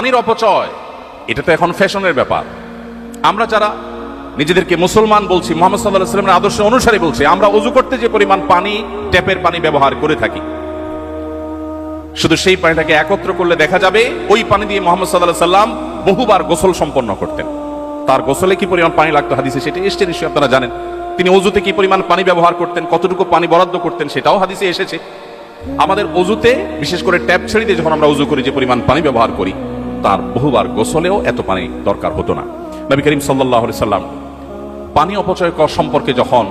পানির অপচয় এটা তো এখন ফ্যাশনের ব্যাপার। আমরা যারা নিজেদেরকে মুসলমান বলছি, মুহাম্মদ সাল্লাল্লাহু আলাইহি ওয়াসাল্লামের আদর্শ অনুসারী বলছি, আমরা ওযু করতে যে পরিমাণ পানি, ট্যাপের পানি ব্যবহার করে থাকি, শুধু সেই পানিটাকে একত্র করলে দেখা যাবে ওই পানি দিয়ে মুহাম্মদ সাল্লাল্লাহু আলাইহি ওয়াসাল্লাম বহুবার গোসল সম্পন্ন করতেন। তার গোসলে কি পরিমাণ পানি লাগতো হাদিসে সেটা এসেছে, নিশ্চয়ই আপনারা জানেন। তিনি ওযুতে কি পরিমাণ পানি ব্যবহার করতেন, কতটুকু পানি বরাদ্দ করতেন সেটাও হাদিসে এসেছে। আমাদের ওযুতে, বিশেষ করে ট্যাপ ছেড়ে দিয়ে যখন আমরা ওযু করি যে পরিমাণ পানি ব্যবহার করি, তার বহুবার গোসলেও এত পানি দরকার হতো না। নবী করিম সাল্লাল্লাহু আলাইহি সাল্লাম পানি অপচয় সম্পর্কে যখন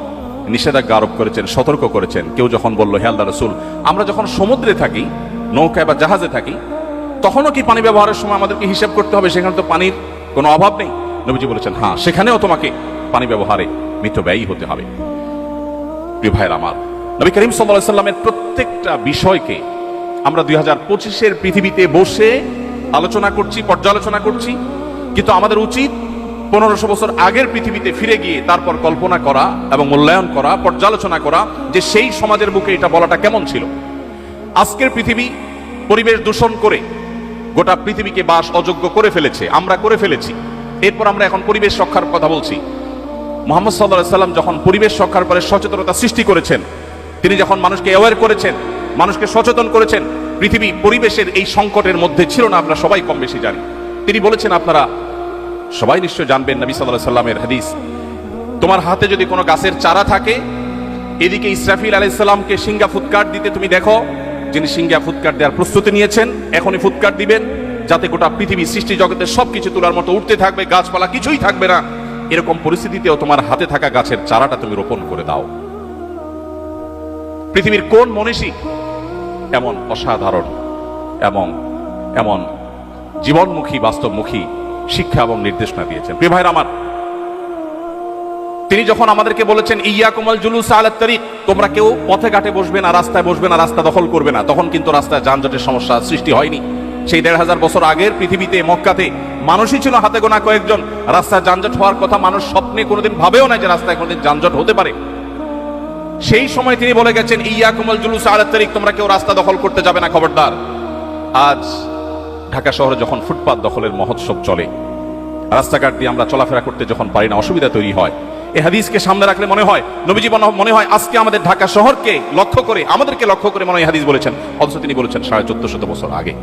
নিষেধাজ্ঞা আরোপ করেছেন, সতর্ক করেছেন, কেউ যখন বলল, হে আল্লাহর রাসূল, আমরা যখন সমুদ্রে থাকি, নৌকায় বা জাহাজে থাকি, তখনও কি পানি ব্যবহারের সময় আমাদেরকে হিসাব করতে হবে? সেখানে তো পানির কোনো অভাব নেই। নবীজি বলেছেন, হ্যাঁ, সেখানেও তোমাকে পানি ব্যবহারে মিতব্যয়ী হতে হবে। প্রিয় ভাইয়ের আমার, নবী করিম সাল্লাল্লাহু আলাইহি সাল্লামের প্রত্যেকটা বিষয়কে আমরা 2025-এর পৃথিবীতে বসে আলোচনা করছি, পর্যালোচনা করছি, কিন্তু আমাদের উচিত 1500 বছর আগের পৃথিবীতে ফিরে গিয়ে তারপর কল্পনা করা এবং মূল্যায়ন করা, পর্যালোচনা করা যে সেই সমাজের বুকে এটা বলাটা কেমন ছিল। আজকের পৃথিবী পরিবেশ দূষণ করে গোটা পৃথিবীকে বাস অযোগ্য করে ফেলেছে, আমরা করে ফেলেছি। এরপর আমরা এখন পরিবেশ রক্ষার কথা বলছি। মুহাম্মদ সাল্লাল্লাহু আলাইহি সাল্লাম যখন পরিবেশ রক্ষার পরে সচেতনতা সৃষ্টি করেছেন, তিনি যখন মানুষকে অ্যাওয়্যার করেছেন, মানুষকে সচেতন করেছেন, পৃথিবী পরিবেশের এই সংকটের মধ্যে ছিল না, আমরা সবাই কম বেশি জানি। তিনি বলেছেন, আপনারা সবাই নিশ্চয় জানবেন, নবী সাল্লাল্লাহু আলাইহি সাল্লামের হাদিস, তোমার হাতে যদি কোনো গাছের চারা থাকে, এদিকে ইসরাফিল আলাইহিস সালামকে সিংহা ফুৎকার দিতে তুমি দেখো, যিনি সিংহা ফুৎকার দেওয়ার প্রস্তুতি নিয়েছেন, এখনই ফুৎকার দিবেন, যাতে গোটা পৃথিবী সৃষ্টি জগতের সবকিছু তোলার মতো উঠতে থাকবে, গাছপালা কিছুই থাকবে না। এরকম পরিস্থিতিতেও তোমার হাতে থাকা গাছের চারাটা তুমি রোপণ করে দাও। পৃথিবীর কোন মনীষী এমন অসাধারণ এবং এমন জীবনমুখী, বাস্তবমুখী শিক্ষা এবং নির্দেশনা দিয়েছেন? প্রিয় ভাইরা আমার, তিনি যখন আমাদেরকে বলেছেন, ইয়াকুমুল জুলুস আলাত তারিক, তোমরা কেউ পথে ঘাটে বসবে না, রাস্তায় বসবে না, রাস্তা দখল করবে না, তখন কিন্তু রাস্তায় যানজটের সমস্যা সৃষ্টি হয়নি। সেই 1500 বছর আগের পৃথিবীতে, মক্কাতে মানুষই ছিল হাতে গোনা কয়েকজন। রাস্তায় যানজট হওয়ার কথা মানুষ স্বপ্নে কোনোদিন ভাবেও না যে রাস্তায় কোনোদিন যানজট হতে পারে। সেই সময় তিনি বলে গেছেন, ইয়াকুমুল জুলুস আলাত তারিক, তোমরা কেউ রাস্তা দখল করতে যাবে না, খবরদার। আজ ঢাকা শহরে যখন ফুটপাত দখলের মহোৎসব চলে, রাস্তাঘাট দিয়ে আমরা চলাফেরা করতে যখন পারি না, অসুবিধা তৈরি হয়, এই হাদিসকে সামনে রাখলে মনে হয় নবীজি মনে হয় আজকে আমাদের ঢাকা শহরকে লক্ষ্য করে, আমাদেরকে লক্ষ্য করে মনে হয় হাদিস বলেছেন, অথচ তিনি বলেছেন 1450 বছর আগে।